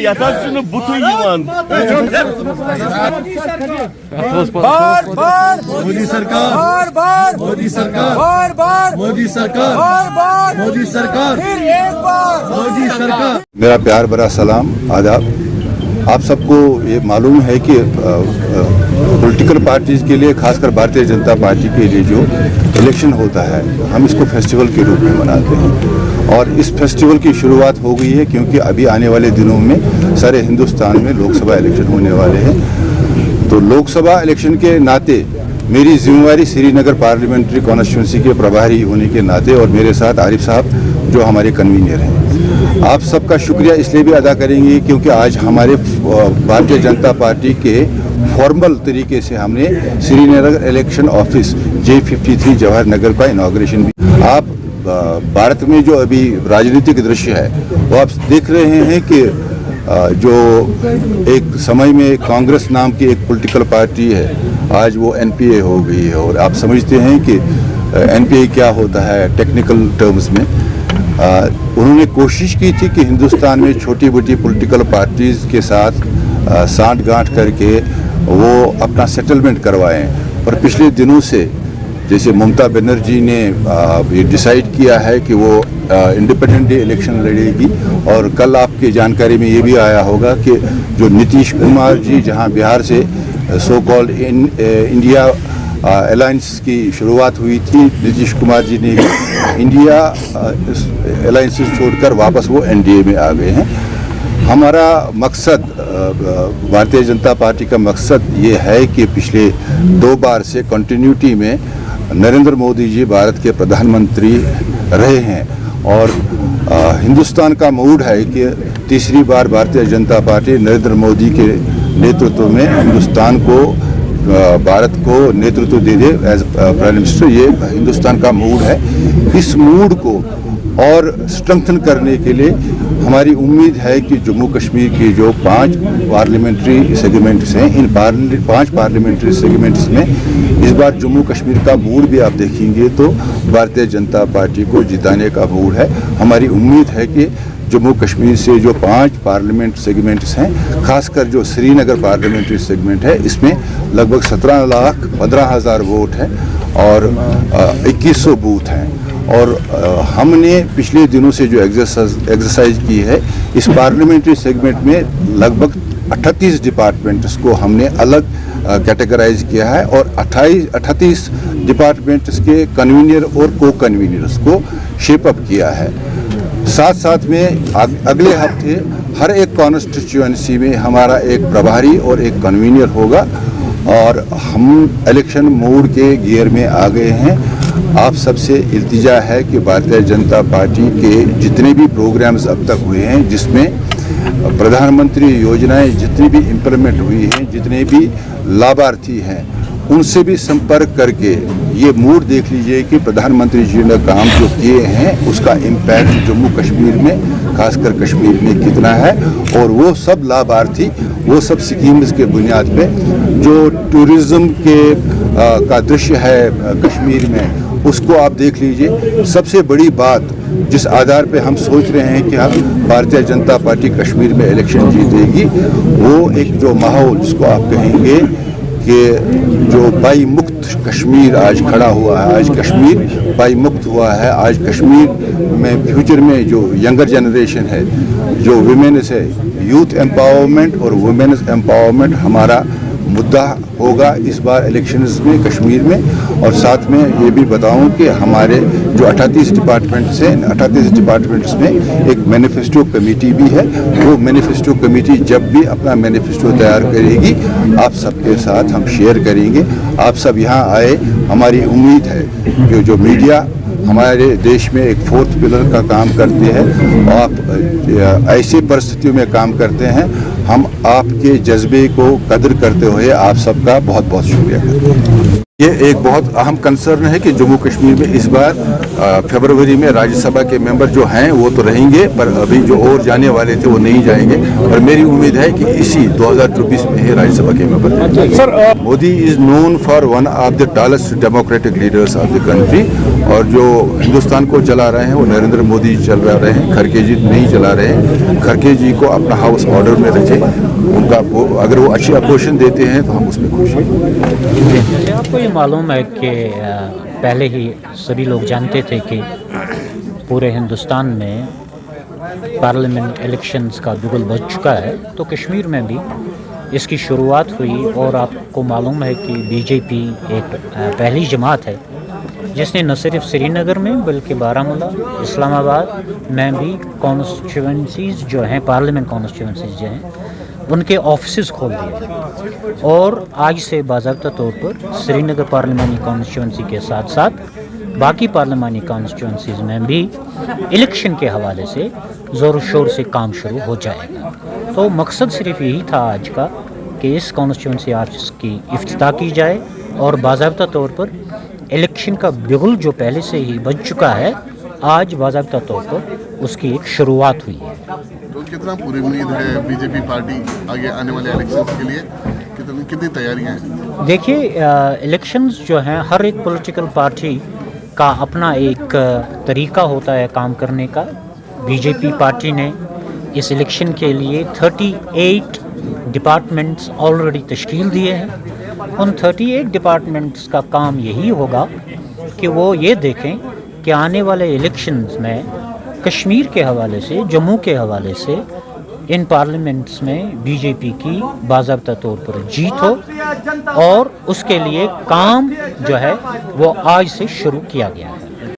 Yatarsın butu yılan. बार बार मोदी सरकार, बार बार मोदी सरकार, बार बार मोदी सरकार, बार बार मोदी सरकार, फिर एक बार मोदी सरकार। मेरा प्यार भरा सलाम आदाब। आप सबको ये मालूम है कि पॉलिटिकल पार्टीज़ के लिए, खासकर भारतीय जनता पार्टी के लिए जो इलेक्शन होता है, हम इसको फेस्टिवल के रूप में मनाते हैं। और इस फेस्टिवल की शुरुआत हो गई है क्योंकि अभी आने वाले दिनों में सारे हिंदुस्तान में लोकसभा इलेक्शन होने वाले हैं। तो लोकसभा इलेक्शन के नाते मेरी जिम्मेवारी श्रीनगर पार्लियामेंट्री कॉन्स्टिट्यूंसी के प्रभारी होने के नाते, और मेरे साथ आरिफ साहब जो हमारे कन्वीनर हैं, आप सबका शुक्रिया इसलिए भी अदा करेंगे क्योंकि आज हमारे भारतीय जनता पार्टी के फॉर्मल तरीके से हमने Srinagar election office J53 Jawahar Nagar का इनॉग्रेशन भी। आप भारत में जो अभी राजनीतिक दृश्य है वो आप देख रहे हैं कि जो एक समय में कांग्रेस नाम की एक पॉलिटिकल पार्टी है, आज वो NPA हो गई है। और आप समझते हैं कि NPA क्या होता है टेक्निकल टर्म्स में। उन्होंने कोशिश की थी कि हिंदुस्तान में छोटी मोटी पॉलिटिकल पार्टीज़ के साथ सांठ-गांठ करके वो अपना सेटलमेंट करवाएं। पर पिछले दिनों से जैसे ममता बनर्जी ने ये डिसाइड किया है कि वो इंडिपेंडेंट इलेक्शन लड़ेगी। और कल आपकी जानकारी में ये भी आया होगा कि जो नीतीश कुमार जी जहां बिहार से सो कॉल्ड इंडिया अलायंस की शुरुआत हुई थी, नीतीश कुमार जी ने इंडिया अलायंस छोड़कर वापस वो NDA में आ गए हैं। हमारा मकसद, भारतीय जनता पार्टी का मकसद ये है कि पिछले 2 बार से कंटिन्यूटी में नरेंद्र मोदी जी भारत के प्रधानमंत्री रहे हैं। और हिंदुस्तान का मूड है कि तीसरी बार भारतीय जनता पार्टी नरेंद्र मोदी के नेतृत्व में हिंदुस्तान को, भारत को नेतृत्व दे दे एज प्राइम मिनिस्टर। ये हिंदुस्तान का मूड है। इस मूड को और स्ट्रेंथन करने के लिए हमारी उम्मीद है कि जम्मू कश्मीर के जो 5 पार्लियामेंट्री सेगमेंट्स हैं, इन 5 पार्लियामेंट्री सेगमेंट्स में इस बार जम्मू कश्मीर का मूड भी आप देखेंगे तो भारतीय जनता पार्टी को जिताने का मूड है। हमारी उम्मीद है कि जम्मू कश्मीर से जो 5 पार्लियामेंट सेगमेंट्स हैं, खासकर जो श्रीनगर पार्लियामेंट्री सेगमेंट है, इसमें लगभग 17,15,000 वोट हैं और 2100 बूथ हैं। और हमने पिछले दिनों से जो एक्सरसाइज की है, इस पार्लियामेंट्री सेगमेंट में लगभग 38 डिपार्टमेंट्स को हमने अलग कैटेगराइज किया है और 38 डिपार्टमेंट्स के कन्वीनर और को कन्वीनर्स को शेप अप किया है। साथ साथ में अगले हफ्ते हर एक कॉन्स्टिट्यूएंसी में हमारा एक प्रभारी और एक कन्वीनर होगा। और हम इलेक्शन मोड के गियर में आ गए हैं। आप सबसे इल्तिजा है कि भारतीय जनता पार्टी के जितने भी प्रोग्राम्स अब तक हुए हैं, जिसमें प्रधानमंत्री योजनाएं जितनी भी इम्प्लीमेंट हुई हैं, जितने भी लाभार्थी हैं, उनसे भी संपर्क करके ये मूड देख लीजिए कि प्रधानमंत्री जी ने काम जो किए हैं उसका इम्पैक्ट जम्मू कश्मीर में, खासकर कश्मीर में कितना है। और वो सब लाभार्थी, वो सब स्कीम्स के बुनियाद पे जो टूरिज्म के का दृश्य है कश्मीर में, उसको आप देख लीजिए। सबसे बड़ी बात जिस आधार पे हम सोच रहे हैं कि हम भारतीय जनता पार्टी कश्मीर में इलेक्शन जीतेगी, वो एक जो माहौल जिसको आप कहेंगे कि जो बाई मुक्त कश्मीर आज खड़ा हुआ है, आज कश्मीर बाई मुक्त हुआ है। आज कश्मीर में फ्यूचर में जो यंगर जनरेशन है, जो वुमेन्स है, यूथ एम्पावरमेंट और वुमेन्स एम्पावरमेंट हमारा मुद्दा होगा इस बार इलेक्शंस में कश्मीर में। और साथ में ये भी बताऊं कि हमारे जो 38 डिपार्टमेंट्स हैं, 38 डिपार्टमेंट्स में एक मैनिफेस्टो कमेटी भी है। वो मैनिफेस्टो कमेटी जब भी अपना मैनिफेस्टो तैयार करेगी, आप सबके साथ हम शेयर करेंगे। आप सब यहाँ आए, हमारी उम्मीद है कि जो मीडिया हमारे देश में एक 4th पिलर का काम करते हैं, आप ऐसे परिस्थितियों में काम करते हैं। हम आपके जज्बे को कदर करते हुए आप सबका बहुत बहुत शुक्रिया करते हैं। ये एक बहुत अहम कंसर्न है कि जम्मू कश्मीर में इस बार फरवरी में राज्यसभा के मेंबर जो हैं वो तो रहेंगे, पर अभी जो और जाने वाले थे वो नहीं जाएंगे। और मेरी उम्मीद है कि इसी 2024 में ही राज्यसभा के मेंबर रहेंगे। Modi is known for one of the tallest democratic leaders of the country. और जो हिंदुस्तान को चला रहे हैं वो नरेंद्र मोदी चल रहे हैं, खड़गे जी नहीं चला रहे हैं। खड़गे जी को अपना हाउस ऑर्डर में रखें, उनका अगर वो अच्छी अपोजिशन देते हैं तो हम उसमें खुश हैं। आपको ये मालूम है कि पहले ही सभी लोग जानते थे कि पूरे हिंदुस्तान में पार्लियामेंट इलेक्शंस का बिगुल बज चुका है, तो कश्मीर में भी इसकी शुरुआत हुई। और आपको मालूम है कि बीजेपी एक पहली जमात है जिसने न सिर्फ श्रीनगर में बल्कि बारामूला, इस्लामाबाद में भी कॉन्स्टिट्यूंसीज़ जो हैं, पार्लियामेंट कॉन्स्टिट्यूंसीज़ जो हैं, उनके ऑफिस खोल दिए। और आज से बाज़ाब्ता तौर पर श्रीनगर पार्लियामानी कॉन्स्टिट्यूंसी के साथ साथ बाकी पार्लियामानी कॉन्स्टिट्यूंसीज़ में भी इलेक्शन के हवाले से ज़ोर शोर से काम शुरू हो जाएगा। तो मकसद सिर्फ यही था आज का कि इस कॉन्स्टिट्यूंसी ऑफिस की इफ्तिताह की जाए और बाज़ाब्ता तौर पर इलेक्शन का बिगुल जो पहले से ही बज चुका है, आज बाज़ाब्ता तौर पर उसकी एक शुरुआत हुई है। तो कितना पूरी उम्मीद है बीजेपी पार्टी आगे आने वाले इलेक्शंस के लिए, कितनी तैयारियां हैं? देखिए, इलेक्शंस जो हैं, हर एक पॉलिटिकल पार्टी का अपना एक तरीका होता है काम करने का। बीजेपी पार्टी ने इस इलेक्शन के लिए 38 डिपार्टमेंट्स ऑलरेडी तश्कील दिए हैं। उन 38 डिपार्टमेंट्स का काम यही होगा कि वो ये देखें कि आने वाले इलेक्शंस में कश्मीर के हवाले से, जम्मू के हवाले से इन पार्लियामेंट्स में बीजेपी की बाज़ाब्ता तौर पर जीत हो। और उसके लिए काम जो है वो आज से शुरू किया गया है।